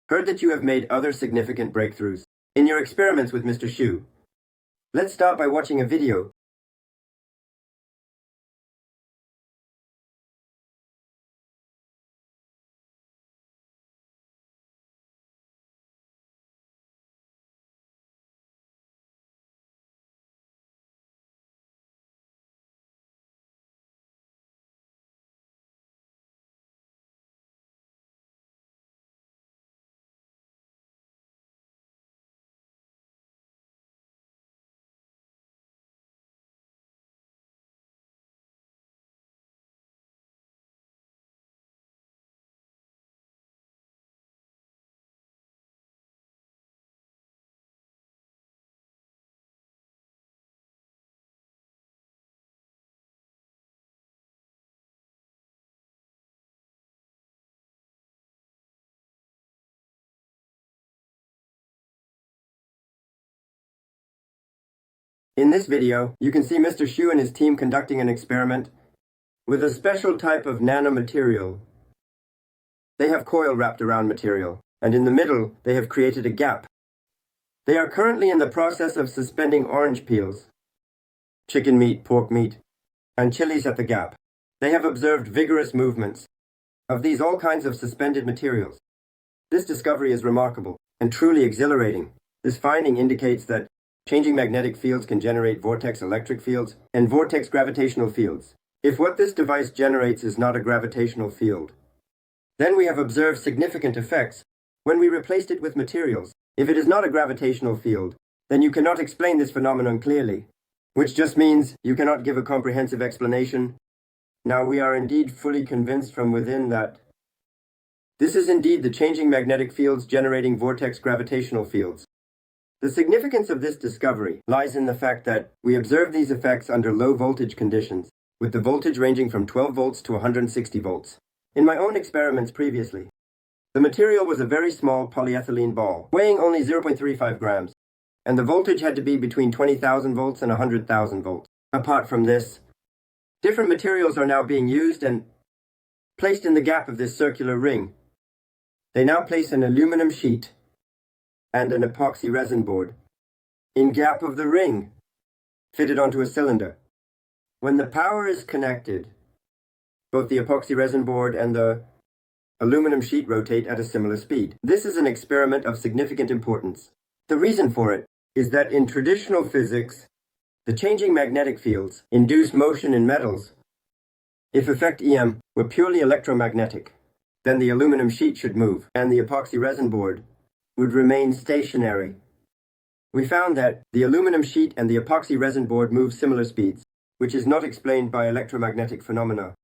heard that you have made other significant breakthroughs in your experiments with Mr. Xu. Let's start by watching a video. In this video, you can see Mr. Xu and his team conducting an experiment with a special type of nanomaterial. They have coil wrapped around material, and in the middle, they have created a gap. They are currently in the process of suspending orange peels, chicken meat, pork meat, and chilies at the gap. They have observed vigorous movements of these all kinds of suspended materials. This discovery is remarkable and truly exhilarating. This finding indicates that changing magnetic fields can generate vortex electric fields and vortex gravitational fields. If what this device generates is not a gravitational field, then we have observed significant effects when we replaced it with materials. If it is not a gravitational field, then you cannot explain this phenomenon clearly, which just means you cannot give a comprehensive explanation. Now we are indeed fully convinced from within that this is indeed the changing magnetic fields generating vortex gravitational fields. The significance of this discovery lies in the fact that we observe these effects under low voltage conditions, with the voltage ranging from 12 volts to 160 volts. In my own experiments previously, the material was a very small polyethylene ball, weighing only 0.35 grams, and the voltage had to be between 20,000 volts and 100,000 volts. Apart from this, different materials are now being used and placed in the gap of this circular ring. They now place an aluminum sheet and an epoxy resin board in gap of the ring, fitted onto a cylinder. When the power is connected, both the epoxy resin board and the aluminum sheet rotate at a similar speed. This is an experiment of significant importance. The reason for it is that in traditional physics, the changing magnetic fields induce motion in metals. If effect EM were purely electromagnetic, then the aluminum sheet should move, and the epoxy resin board would remain stationary. We found that the aluminum sheet and the epoxy resin board move similar speeds, which is not explained by electromagnetic phenomena.